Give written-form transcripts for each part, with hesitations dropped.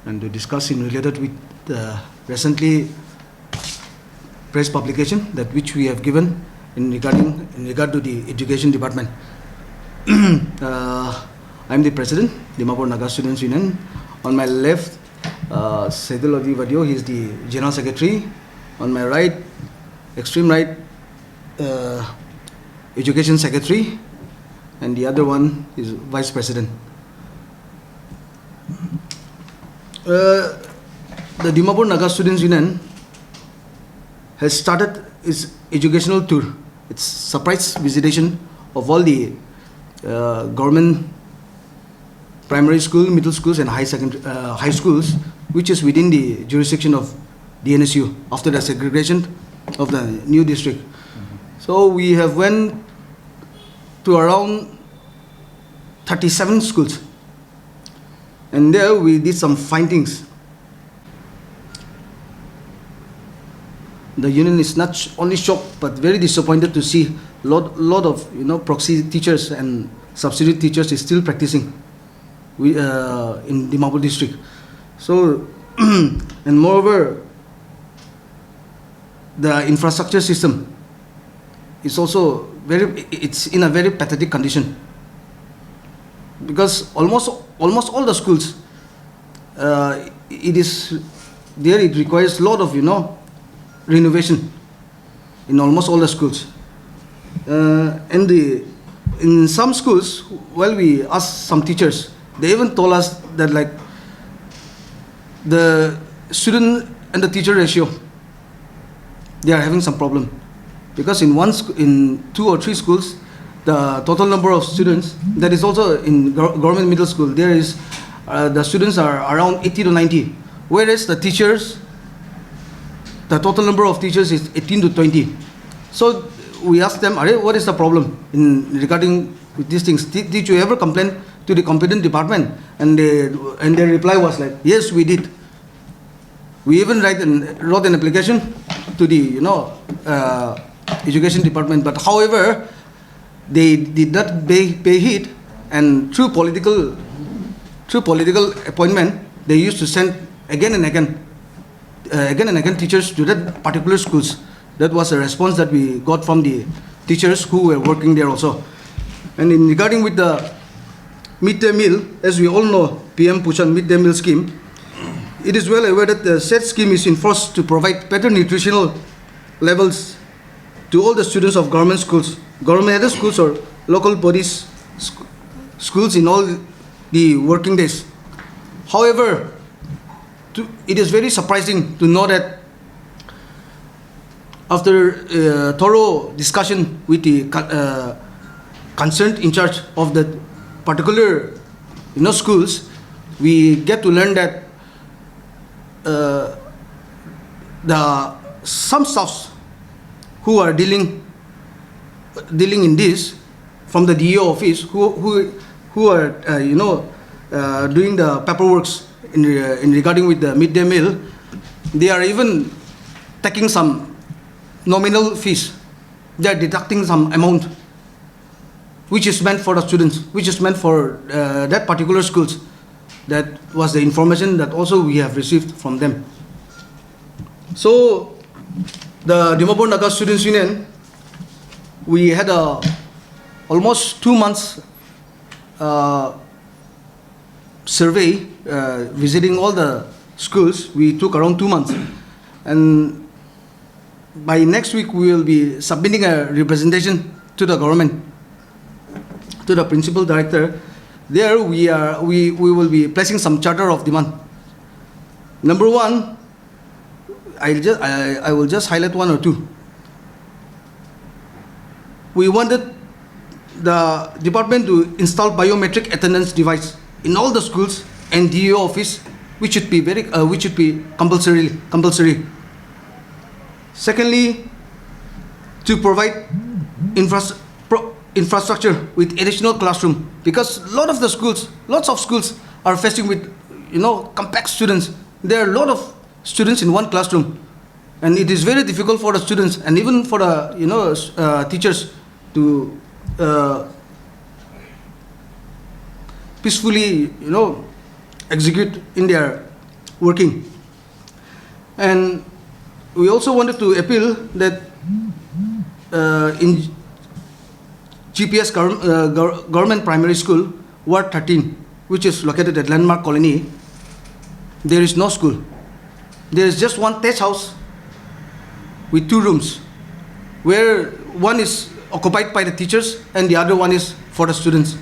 and to discuss in related with the recently press publication that which we have given in regard to the education department. I'm the president, Dimapur Naga Students Union. On my left, Sedul Vadio, he is the general secretary. On my right, extreme right, education secretary, and the other one is vice president. The Dimapur Naga Students Union has started its educational tour. It's surprise visitation of all the government primary school, middle schools, and high schools, which is within the jurisdiction of Dnsu after the segregation of the new district. So we have went to around 37 schools, and there we did some findings. The union is not only shocked but very disappointed to see lot of proxy teachers and substitute teachers is still practicing in Dimapur district. So and moreover, the infrastructure system is also it's in a very pathetic condition, because almost all the schools it requires a lot of renovation in almost all the schools. And in some schools, while we asked some teachers, they even told us that like the student and the teacher ratio, they are having some problem, because in 2 or 3 schools, the total number of students, that is also in government middle school, there is the students are around 80 to 90, whereas the total number of teachers is 18 to 20. So we asked them, what is the problem in regarding with these things? Did you ever complain to the competent department? And their reply was like, yes, we did. We even wrote an application to the education department, but however, they did not pay heed, and through political appointment, they used to send again and again teachers to that particular schools. That was a response that we got from the teachers who were working there also. And in regarding with the midday meal, as we all know, Pm Poshan midday meal scheme, it is well aware that the said scheme is enforced to provide better nutritional levels to all the students of government schools, government schools or local bodies schools in all the working days. However, it is very surprising to know that after thorough discussion with the concerned in charge of the particular schools, we get to learn that some staffs who are dealing in this from the DO office, who are doing the paperworks in regarding with the midday meal, they are even taking some nominal fees. They are deducting some amount which is meant for the students, which is meant for that particular schools. That was the information that also we have received from them. So the Dimapur Naga Students Union, we had almost 2 months survey, visiting all the schools. We took around 2 months, and by next week we will be submitting a representation to the government, to the principal director. There we will be placing some charter of demand. Number one, I will just highlight 1 or 2. We wanted the department to install biometric attendance device in all the schools and DO office, which should be compulsory. Secondly, to provide infrastructure with additional classroom, because lots of schools are facing with compact students. There are a lot of students in one classroom, and it is very difficult for the students and even for the teachers to peacefully execute in their working. And we also wanted to appeal that in GPS government primary school, Ward 13, which is located at Landmark Colony, there is no school. There is just one thatched house with 2 rooms, where one is occupied by the teachers and the other one is for the students.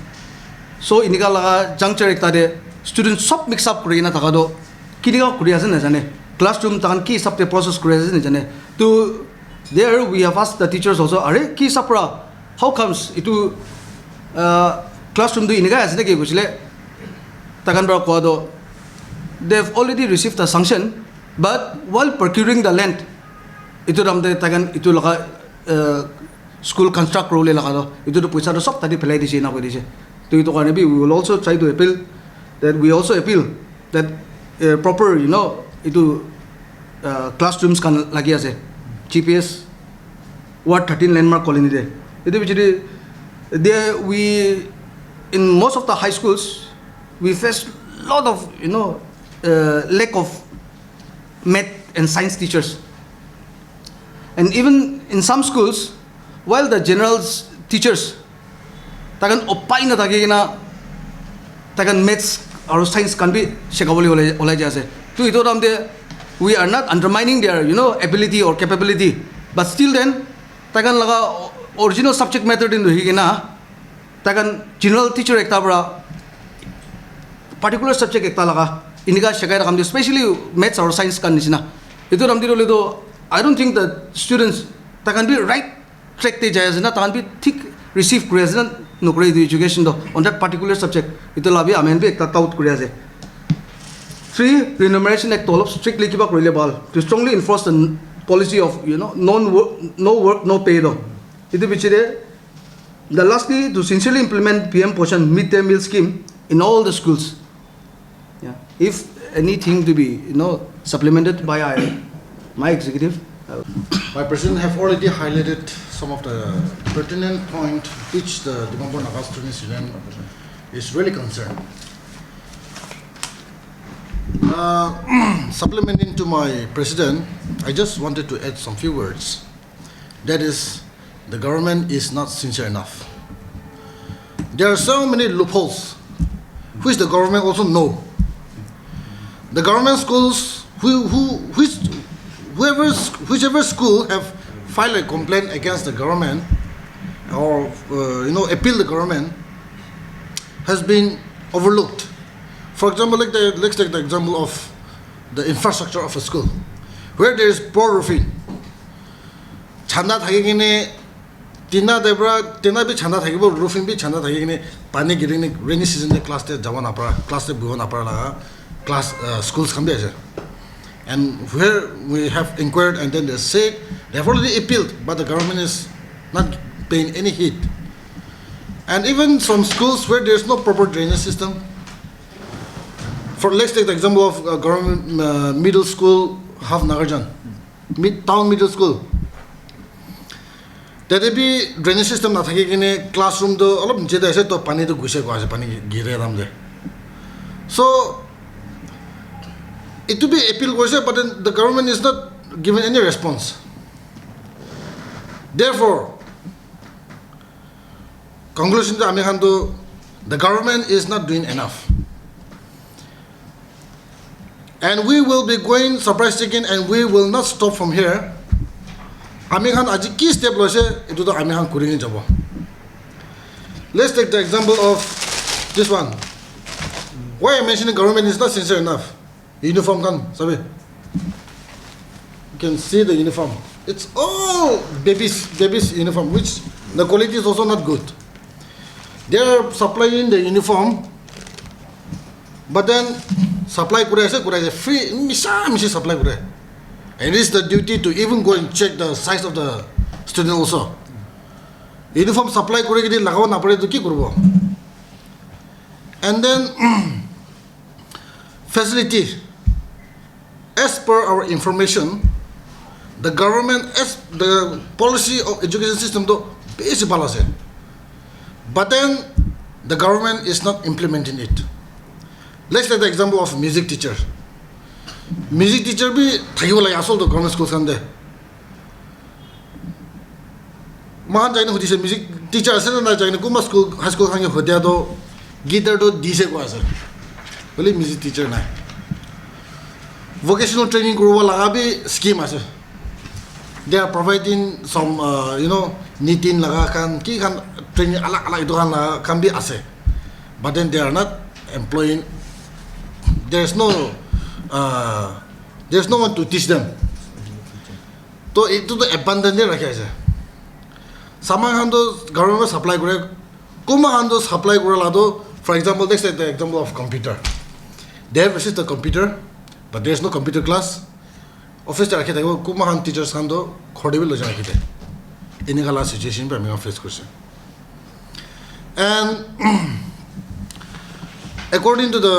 So in the juncture students sub mix up Korean Takado, Kiriga Korean as classroom Tanki sub the process Korean. To there we have asked the teachers also, Are ki sapra, how comes it to classroom do iniga as the Taganbra Kodo? They've already received a sanction, but while procuring the land, itu ramde tagan itu laka school construct role lakado itu to puisa do sop tadi pelai di sini ako di sini. To itu karena we will also try to appeal that proper itu classrooms kan lagi ase GPS Ward 13 Landmark Colony de. Itu jadi there we in most of the high schools we face lot of lack of math and science teachers. And even in some schools, while the general teachers tagan opay na tagina tagan maths or science can be shekaboli olay jase. To ito ramde we are not undermining their ability or capability, but still then tagan laga original subject matter din higina tagan general teacher ekta bra particular subject ekta laga inika shekai rakam especially maths or science kan nisina. Ito ramde do I don't think that students that can be right track te jaya na can be thick receive present no education do on that particular subject. Ito labi amen be ekta tout kuriya. 3 remuneration act tolop strictly kiba korile bal to strongly enforce the policy of no work no pay do. Ito bichire the lastly to sincerely implement PM Poshan midday meal scheme in all the schools. Yeah. If anything to be supplemented by my executive. My president have already highlighted some of the pertinent point which the Dimapur Naga Students Union is really concerned. Supplementing to my president, I just wanted to add some few words. That is, the government is not sincere enough. There are so many loopholes which the government also know. The government schools whichever school have filed a complaint against the government or appeal the government has been overlooked. For example, let's take the example of the infrastructure of a school where there is poor roofing. Chanda thagine tina debra tina bi chanda thagibo roofing bi chanda thagine pani giring rainy season de class te jawan apara class te buon apara la class schools khambe ase. And where we have inquired and then they said they have already appealed, but the government is not paying any heed. And even some schools where there is no proper drainage system. Let's take the example of government middle school, half Nagarjan, town middle school. That be drainage system na thaki kine classroom do alop niche da ase to pani to guse ko ase pani gire ramde. So it to be appeal was but then the government is not given any response. Therefore, conclusion to Amihandu, the government is not doing enough. And we will be going surprise taking and we will not stop from here. Amihan aji key step lose itu to Amihan kuring jabo. Let's take the example of this one. Why I'm mentioning government is not sincere enough. Uniform kan, sabi. You can see the uniform. It's all babies uniform, which the quality is also not good. They are supplying the uniform, but then supply kure free, misi supply kure. And it is the duty to even go and check the size of the student also. Uniform supply kure kidi lagawa na pare to ki kurbo. And then facility. As per our information, the government, as the policy of education system, though, is balance. But then the government is not implementing it. Let's take the example of music teacher. music teacher bi thagibo lagi asol to government school san de mahan jaina hudi se music teacher ase na jaina kuma school high school khange hodia do guitar do dise ko ase bole music teacher na vocational training kuruwa laga bi scheme ase they are providing some nitin laga kan ki kan training alak alak itu kan bi ase but then they are not employing there's no one to teach them to itu to abandon de rakha ase saman han do government supply kore kuma han do supply kore la do for example let's take the example of computer they have received the computer but there's no computer class office ta rakhe thakbo kuma han teachers han do khode bi lo jana kite ini kala situation pa me face kurse and according to the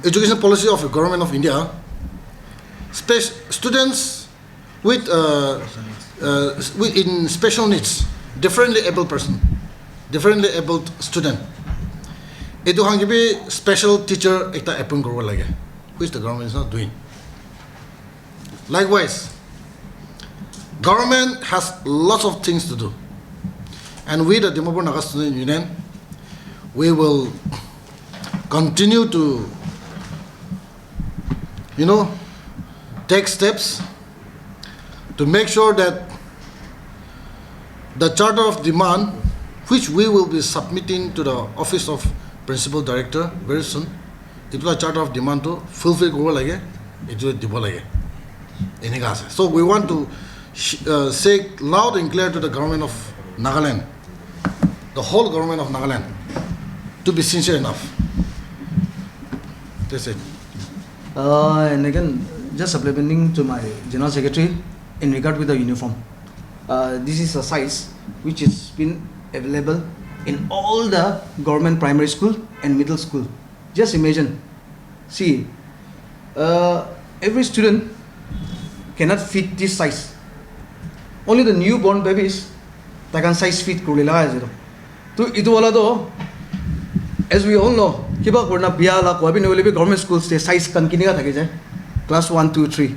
education policy of the government of India, students with in special needs, differently abled person, differently abled student, itu hangi bi special teacher ekta appoint korwa lage, which the government is not doing. Likewise, government has lots of things to do, and we the Dimapur Naga Students Union, we will continue to take steps to make sure that the charter of demand, which we will be submitting to the office of principal director very soon, it will a charter of demand to fulfill korwa lage, it will dibo lage. So we want to say loud and clear to the government of Nagaland, the whole government of Nagaland, to be sincere enough. That's it. And again, just supplementing to my General Secretary in regard with the uniform. This is a size which has been available in all the government primary school and middle school. Just imagine, see, every student cannot fit this size. Only the newborn babies, they can size fit. So, itu wala do, as we all know, kiba korna biya la ko abi nole bi government schools te size kan kiniga thake jay class 1 2 3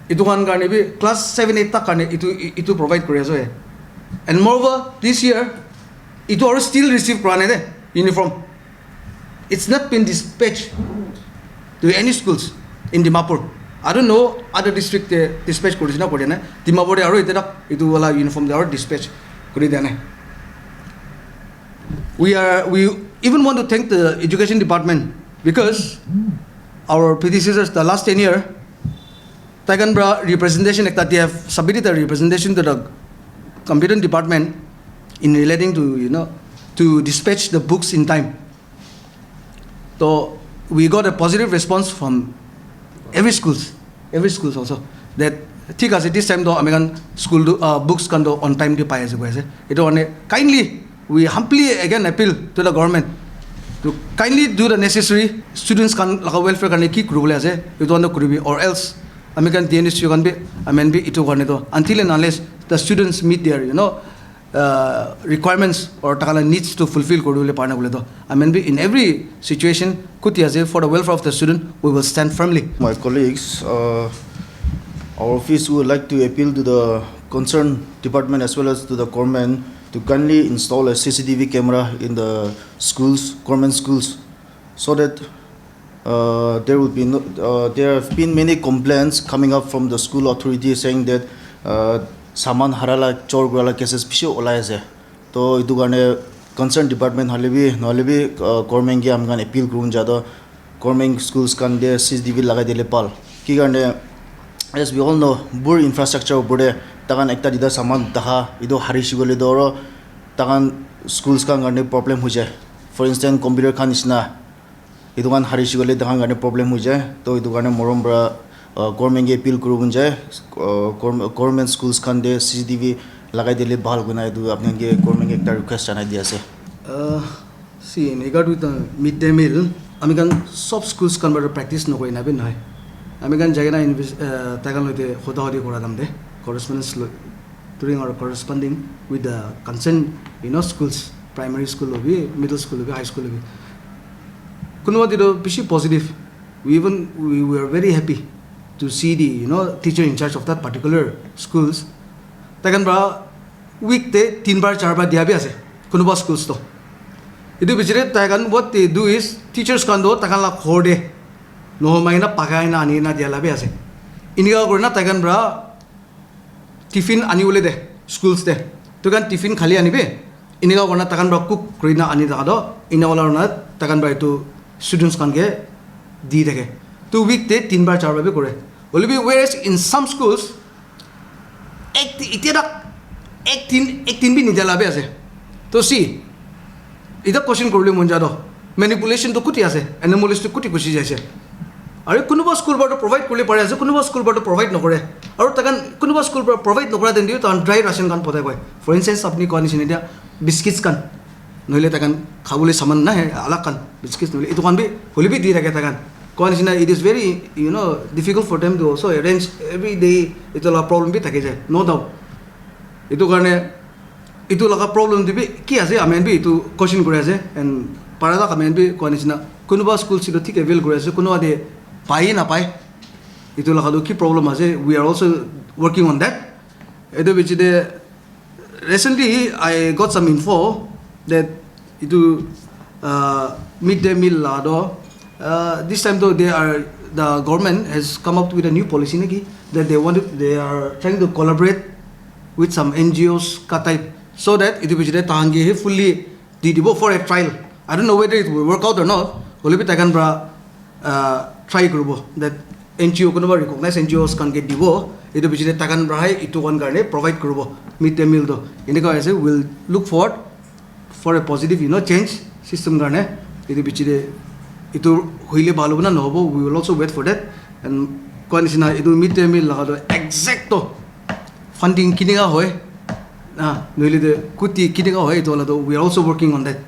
itu kan karne bi class 7 8 tak karne itu provide kore aso and moreover this year itu are still receive korane de uniform. It's not been dispatched to any schools in Dimapur. I don't know other district dispatch kore na kore na Dimapur de aro itu wala uniform de aro dispatch kore dane. We even want to thank the education department because our predecessors, the last 10 years, they representation, they have submitted a representation to the computer department in relating to, to dispatch the books in time. So we got a positive response from every schools also, that this time the American school books can do on time to pay as it kindly. We humbly again appeal to the government to kindly do the necessary. Students can like welfare can keep rule as it on the kurubi or else American Dnsu'S can be itu until and unless the students meet their requirements or takala needs to fulfill kodule parna guledo. In every situation kutiaze for the welfare of the student we will stand firmly. My colleagues, our office would like to appeal to the concerned department as well as to the government to kindly install a CCTV camera in the schools, government schools, so that there will be there have been many complaints coming up from the school authority saying that saman harala chor gala cases pisho olai ase. To itu garne concerned department halebi nolebi government gi amgan appeal kurun jado government schools kan de CCTV lagai dile pal ki garne as we all know bur infrastructure bode takan ekta dida saman taha ido harishi gole doro takan schools kan garne problem huje. For instance computer kan isna ido kan harishi gole takan garne problem huje. To ido garne morom bra government ge appeal kurun jay government schools kan de CCTV lagai dile bhal guna ido apne ge government ge ekta request janai di ase. See in regard with the midday meal amikan soft schools kan bar practice no koi na bin hai amikan jagana takan loite hoda hodi kora dam de correspondence during our corresponding with the concerned schools, primary school or middle school or high school. Kunwa dido bishi positive we were very happy to see the teacher in charge of that particular schools. Takan bra week te 3 bar 4 bar dia bhi ase kunuba schools to. Itu bichire takan what they do is teachers kan do takan la khorde no maina pakai na ani na dia la bhi ase. Inika korna takan bra tiffin ani ule de schools de. To kan tiffin khali ani be inika korna takan bra cook krina ani da do ina wala na takan bra itu students kan ge di thake. 2 week te 3 bar 4 bar bhi kore. Will be whereas in some schools ek tin bhi nidala be ase. To see ida question korle mon jado manipulation to kuti ase anomalous to kuti kushi jaise. Are kunuba school board provide korle pare ase kunuba school board provide nokore. Aru takan kunuba school provide nokora den diu tan dry ration kan potai koi. For instance apni condition dia biscuits kan noile takan khabule saman na hai alak kan biscuits noile itu kan bhi holi bhi di rakhe takan. It is very difficult for them to also arrange every day. It's a problem bhi thake jai, no doubt. Itu karne itu laga problem dibi ki ase amen bhi itu question kore ase and parada amen bhi condition kunuba school silo thik avail kore ase kunuba de pai na pai itu laga do ki problem ase. We are also working on that. Itu which de recently I got some info that itu midday meal la do. This time though the government has come up with a new policy that they are trying to collaborate with some NGOs type so that it will be fully didibo for a trial. I don't know whether it will work out or not. Only bit I can try group that NGO can recognize NGOs can get dibo. It will be takan bra itu one garne provide group midday meal though. In the case we'll look forward for a positive change system garne. It will be itu hoile bhalu na nobo. We will also wait for that and condition itu midday meal lagado exact funding kininga hoy noile de kuti kininga hoy to lado. We are also working on that.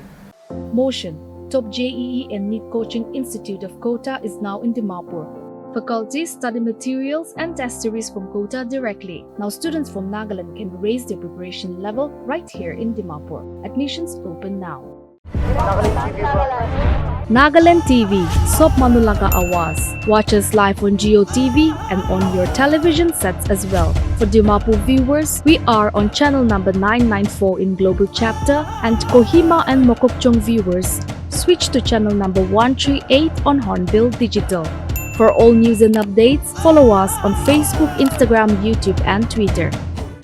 Motion, top JEE and NEET Coaching Institute of Kota is now in Dimapur. Faculties study materials and test series from Kota directly. Now students from Nagaland can raise their preparation level right here in Dimapur. Admissions open now. Nagaland TV, Sop Manulaga Awas. Watch us live on Geo TV and on your television sets as well. For Dimapur viewers, we are on channel number 994 in Global Chapter, and Kohima and Mokokchung viewers, switch to channel number 138 on Hornbill Digital. For all news and updates, follow us on Facebook, Instagram, YouTube and Twitter.